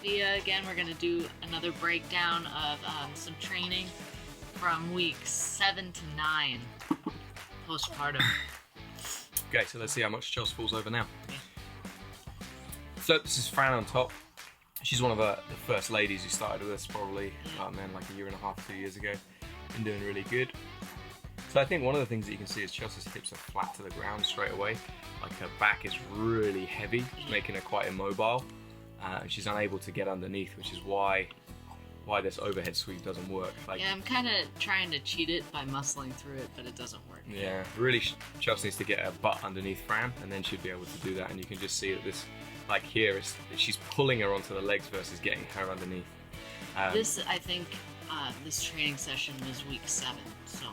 Althea again. We're going to do another breakdown of some training from weeks 7 to 9 postpartum. Okay, so let's see how much Chelsea falls over now. Okay. So this is Fran on top. She's one of the first ladies who started with us probably like a year and a half, 2 years ago. Been doing really good. So I think one of the things that you can see is Chelsea's hips are flat to the ground straight away. Like her back is really heavy, making her quite immobile. She's unable to get underneath, which is why this overhead sweep doesn't work. Like, Yeah, I'm kind of trying to cheat it by muscling through it, but it doesn't work. yeah, really, Chelsea needs to get her butt underneath Fran, and then she'd be able to do that. And you can just see that this, like here, is she's pulling her onto the legs versus getting her underneath. This, I think, this training session was week 7, so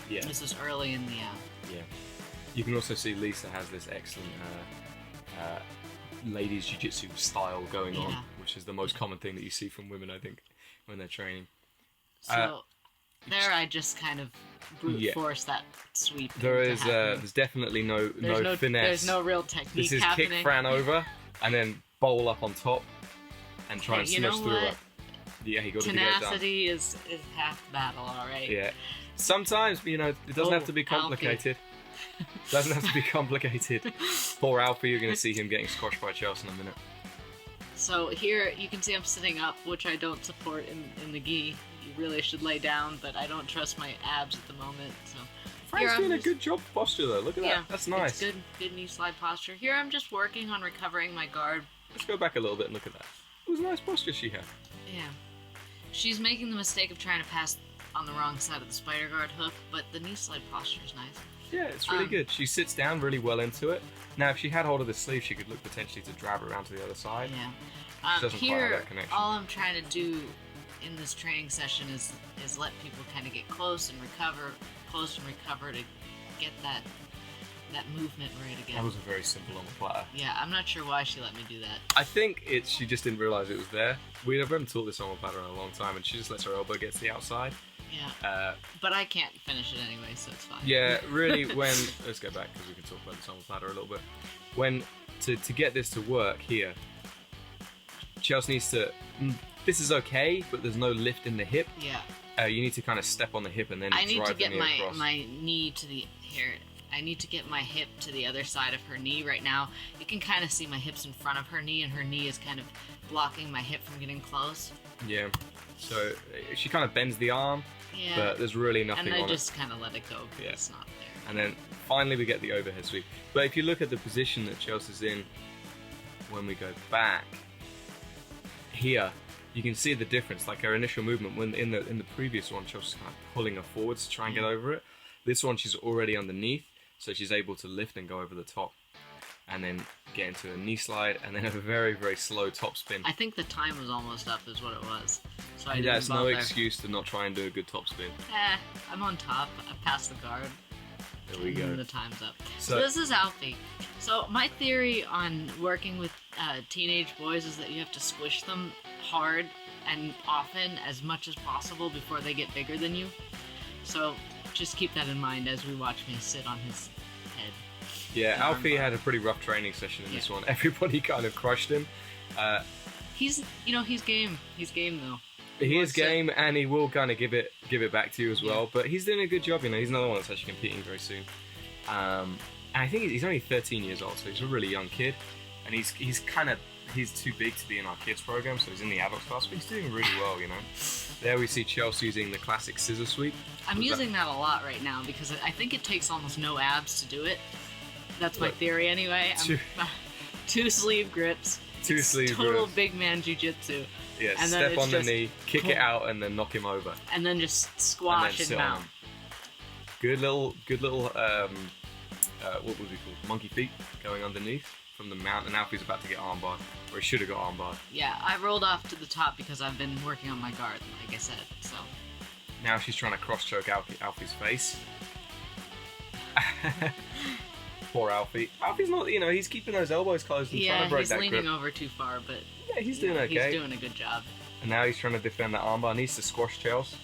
Yeah. this is early in the. Yeah. You can also see Lisa has this excellent ladies jiu-jitsu style going on, Yeah. which is the most common thing that you see from women, I think, when they're training. So there, I just kind of brute force that sweep. There into is happening. there's definitely no finesse. There's no real technique This is happening. kick Fran over and then bowl up on top and try and You smash know through her. what? Yeah, you got to get it done. Tenacity is half the battle, all right. Yeah. Sometimes, it doesn't have to be complicated. Doesn't have to be complicated. Poor Alfie, you're going to see him getting squashed by Chelsea in a minute. So here you can see I'm sitting up, which I don't support in the gi. You really should lay down, but I don't trust my abs at the moment. So Fran's here doing I'm a good job posture though. Look at that. That's nice. It's good knee slide posture. Here I'm just working on recovering my guard. Let's go back a little bit and look at that. It was a nice posture she had. Yeah. She's making the mistake of trying to pass on the wrong side of the spider guard hook, but the knee slide posture is nice. Yeah, it's really good. She sits down really well into it. Now, if she had hold of the sleeve, she could look potentially to drag around to the other side. Yeah. She doesn't quite have Here, that connection. all I'm trying to do in this training session is let people kind of get close and recover to get that movement right again. That was a very simple on the platter. Yeah, I'm not sure why she let me do that. I think she just didn't realise it was there. We haven't taught this on the platter in a long time, and she just lets her elbow get to the outside. Yeah. But I can't finish it anyway, so it's fine. Yeah, really, let's go back because we can talk about this on the platter a little bit. When, to get this to work here, Chelsea needs to, this is okay, but there's no lift in the hip. Yeah. You need to kind of step on the hip and then I need drive to get the knee across. my knee to the here. I need to get my hip to the other side of her knee right now. You can kind of see my hips in front of her knee, and her knee is kind of blocking my hip from getting close. Yeah. So she kind of bends the arm, Yeah. but there's really nothing and on I it. just kind of let it go because it's not there. And then finally we get the overhead sweep. But if you look at the position that Chelsea's in when we go back here, you can see the difference. Like her initial movement when in the previous one, Chelsea's kind of pulling her forwards to try and get over it. This one she's already underneath, so she's able to lift and go over the top. And then get into a knee slide, and then have a very, very slow top spin. I think the time was almost up is what it was. So I That's didn't no bother. excuse to not try and do a good top spin. I'm on top. I passed the guard. There we go. And the time's up. So- So this is Alfie. So my theory on working with teenage boys is that you have to squish them hard and often as much as possible before they get bigger than you. So just keep that in mind as we watch me sit on his head. Yeah, Alfie had a pretty rough training session in this one. Everybody kind of crushed him. He's game. He's game though. He is game, and he will kind of give it back to you as well. But he's doing a good job. He's another one that's actually competing very soon. And I think he's only 13 years old, so he's a really young kid. And he's too big to be in our kids program, so he's in the adult class. But he's doing really well, There we see Chelsea using the classic scissor sweep. I'm using that a lot right now because I think it takes almost no abs to do it. That's my theory anyway. Two sleeve grips. Two sleeve total grips. big man jiu-jitsu. Yeah, And then step on the just knee, kick it out, and then knock him over. And then just squash and sit on mount. him. Good little, what was he called? Monkey feet going underneath from the mount, and Alfie's about to get armbarred, or he should have got armbarred. Yeah, I rolled off to the top because I've been working on my guard, like I said, so. Now she's trying to cross-choke Alfie's face. Poor Alfie. Alfie's not, he's keeping those elbows closed and trying to break he's that leaning grip. over too far, but Yeah, he's doing okay. he's doing a good job. And now he's trying to defend that armbar. Needs to squash Chelsea.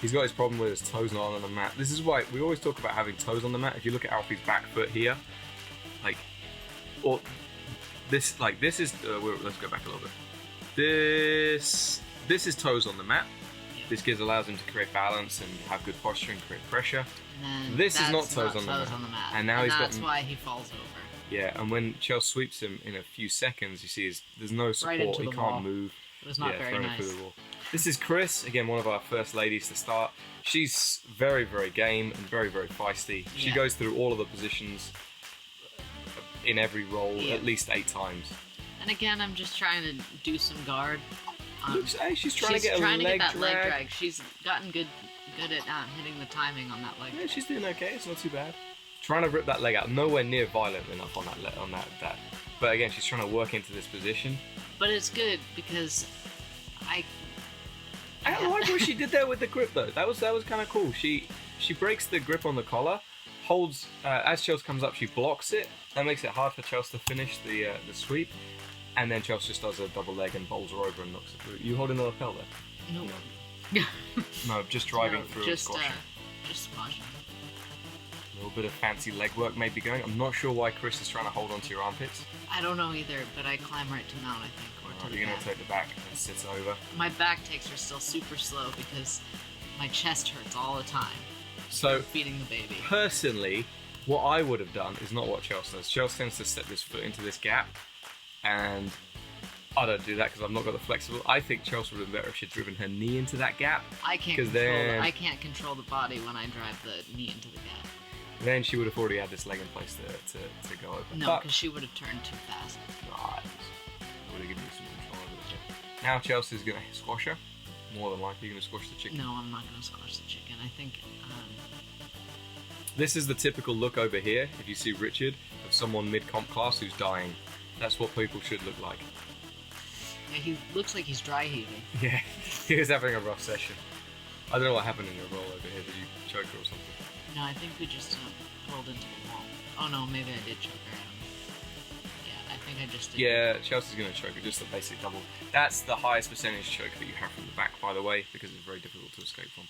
He's got his problem with his toes not on the mat. This is why we always talk about having toes on the mat. If you look at Alfie's back foot here, this is. Let's go back a little bit. This is toes on the mat. This allows him to create balance and have good posture and create pressure. And then This is not that's toes on the mat. And now he's that's gotten- why he falls over. Yeah, and when Chelsea sweeps him in a few seconds, you see there's no support. into He the can't wall. move. It was not very thrown nice. through the wall. This is Chris, again, one of our first ladies to start. She's very, very game and very, very feisty. She Yeah. goes through all of the positions in every role Yeah. at least 8 times. And again, I'm just trying to do some guard. Hey, she's trying to get that leg leg drag. drag. She's gotten good at hitting the timing on that leg. Yeah, she's doing okay. It's not too bad. Trying to rip that leg out. Nowhere near violent enough on that. But again, she's trying to work into this position. But it's good because I like what she did there with the grip though. That was kind of cool. She breaks the grip on the collar, holds as Chelsea comes up. She blocks it. That makes it hard for Chelsea to finish the sweep. And then Chelsea just does a double leg and bowls her over and knocks it through. You holding the lapel there? no. No, just driving No, through just, and squashing. just squashing. A little bit of fancy leg work may be going. I'm not sure why Chris is trying to hold onto your armpits. I don't know either, but I climb right to mount, I think, or to the You're going back. to take the back and sit over. My back takes her still super slow because my chest hurts all the time. So, Feeding the baby. personally, what I would have done is not what Chelsea does. Chelsea tends to set this foot into this gap, and I don't do that because I've not got the flexible. I think Chelsea would have been better if she'd driven her knee into that gap. I can't 'Cause control. then- I can't control the body when I drive the knee into the gap. Then she would have already had this leg in place to go over. No, But- because she would have turned too fast. Right. I would have given you some control over the chicken. Now Chelsea's going to squash her. More than likely, going to squash the chicken. No, I'm not going to squash the chicken. I think. This is the typical look over here, if you see Richard, of someone mid-comp class who's dying. That's what people should look like. Yeah, he looks like he's dry heaving. Yeah, he was having a rough session. I don't know what happened in your roll over here. Did you choke her or something? No, I think we just rolled into the wall. Oh no, maybe I did choke her. I don't know. Yeah, I think I just did. Yeah, Chelsea's going to choke her, just a basic double. That's the highest percentage choke that you have from the back, by the way, because it's very difficult to escape from.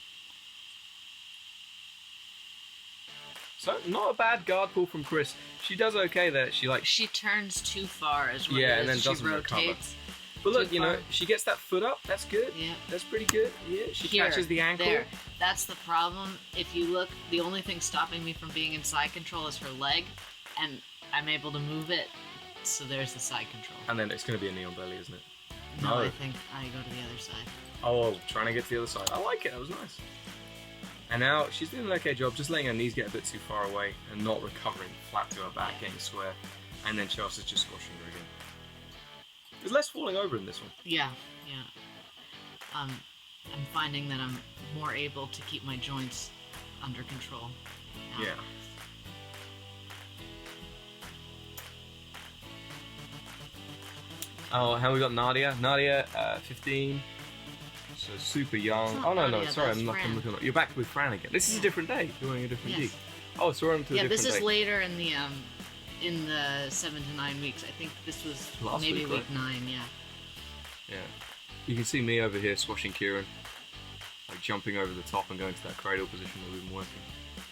So, not a bad guard pull from Chris. She does okay there. She turns too far as well. Yeah, as and then she doesn't recover. rotates. But look, Too you know, far. she gets that foot up. That's good. Yeah. That's pretty good. Yeah, she Here, catches the ankle. There. That's the problem. If you look, the only thing stopping me from being in side control is her leg, and I'm able to move it. So there's the side control. And then it's going to be a knee on belly, isn't it? No, No. I think I go to the other side. Oh, trying to get to the other side. I like it. That was nice. And now she's doing an okay job, just letting her knees get a bit too far away and not recovering flat to her back, getting square. And then Chelsea's just squashing her again. There's less falling over in this one. Yeah. I'm finding that I'm more able to keep my joints under control. now. Yeah. Oh, how we got Nadia? Nadia, 15. So super young. It's not Oh no, Nadia, sorry, that's I'm Fran. looking. You're back with Fran again. This is a Yeah. different day. You're doing a different Yes. gig. Oh, so we're on to a Yeah, different this is day. later in the 7 to 9 weeks. I think this was Last maybe week, week right? 9. Yeah. Yeah. You can see me over here squashing Kieran, like jumping over the top and going to that cradle position that we've been working.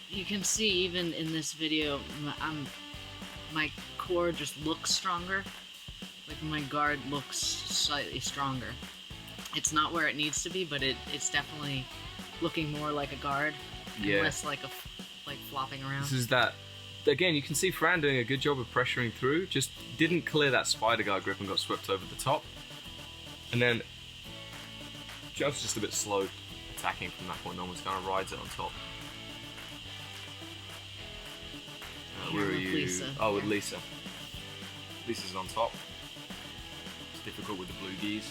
You can see even in this video, my core just looks stronger. Like my guard looks slightly stronger. It's not where it needs to be, but it's definitely looking more like a guard and Yeah. less like flopping around. This is that. Again, you can see Fran doing a good job of pressuring through. Just didn't clear that spider guard grip and got swept over the top. And then Joe's just a bit slow attacking from that point. No one's kind of rides it on top. Here Where are with you? Lisa. Oh, with Here. Lisa. Lisa's on top. It's difficult with the blue geese.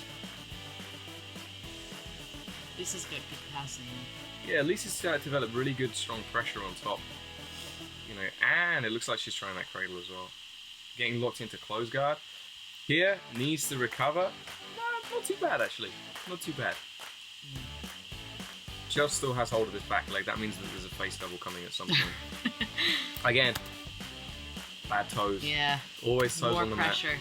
Lisa's got good passing. Yeah, Lisa's started to develop really good, strong pressure on top. You know, and it looks like she's trying that cradle as well. Getting locked into close guard. Here, needs to recover. No, not too bad actually. Not too bad. Chelsea still has hold of this back leg. That means that there's a face double coming at some point. Again, bad toes. Yeah. Always toes More on the mat. pressure.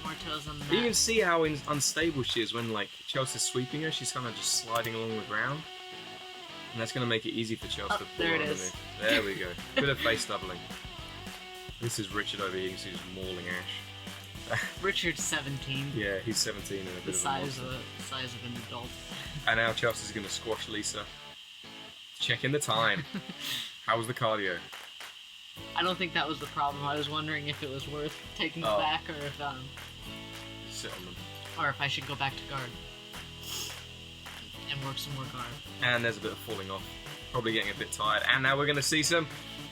More toes on the mat. You can see how unstable she is when like Chelsea's sweeping her. She's kind of just sliding along the ground. And that's going to make it easy for Chelsea to pull there it underneath. is. There we go. Bit of face doubling. This is Richard over here. You can see he's mauling Ash. Richard's 17. Yeah, he's 17 and a The bit of a size monster. of an adult. And now Chelsea's going to squash Lisa. Checking the time. How was the cardio? I don't think that was the problem. I was wondering if it was worth taking it back, or Sit on them. if I should go back to guard and work some more guard. And there's a bit of falling off. Probably getting a bit tired. And now we're going to see some.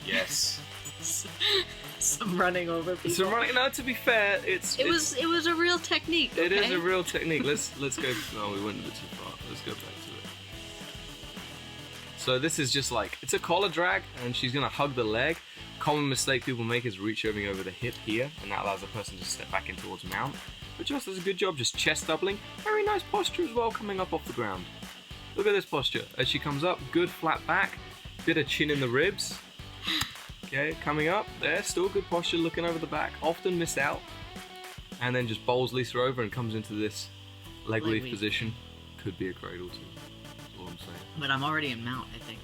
Yes. Some running over people. So running. No, to be fair, it was a real technique. Okay? It is a real technique. Let's go. No, we went a bit too far. Let's go back to it. So this is just like, it's a collar drag, and she's gonna hug the leg. Common mistake people make is reaching over the hip here, and that allows the person to step back in towards mount. But Joss does a good job, just chest doubling. Very nice posture as well, coming up off the ground. Look at this posture as she comes up. Good flat back, bit of chin in the ribs. Okay, coming up there, still good posture, looking over the back. Often missed out, and then just bowls Lisa over and comes into this leg weave position. Could be a cradle too. That's all I'm saying. But I'm already in mount, I think.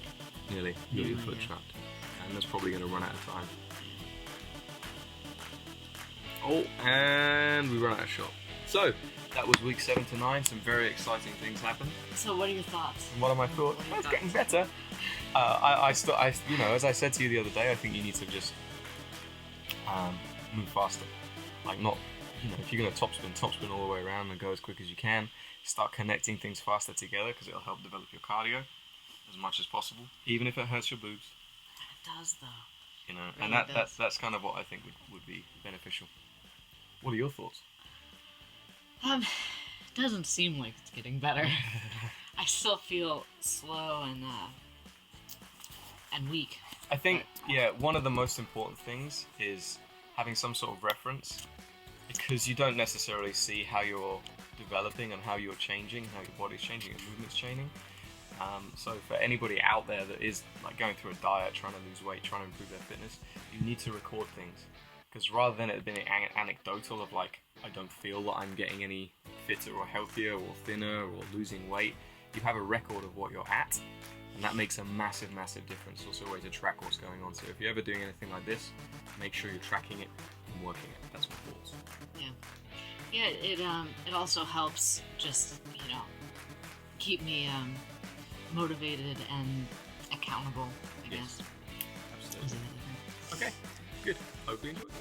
Nearly. Your foot trapped. And that's probably going to run out of time. Oh, and we run out of shot. So, that was week 7 to 9. Some very exciting things happened. So what are your thoughts? And what are my thoughts? Oh, it's getting better. You know, as I said to you the other day, I think you need to just move faster. Like not, you know, if you're going to topspin all the way around and go as quick as you can. Start connecting things faster together because it'll help develop your cardio as much as possible, even if it hurts your boobs. It does, though. You know, Really and that's kind of what I think would be beneficial. What are your thoughts? It doesn't seem like it's getting better. I still feel slow and weak. I think, yeah, one of the most important things is having some sort of reference, because you don't necessarily see how you're developing and how you're changing, how your body's changing, your movement's changing. So for anybody out there that is like going through a diet, trying to lose weight, trying to improve their fitness, you need to record things. Because rather than it being anecdotal of like, I don't feel that I'm getting any fitter or healthier or thinner or losing weight, you have a record of what you're at, and that makes a massive, massive difference. Also a way to track what's going on. So if you're ever doing anything like this, make sure you're tracking it and working it. That's my thoughts. Yeah, it also helps just, you know, keep me motivated and accountable, I guess. Absolutely. Okay, good. Hope you enjoyed.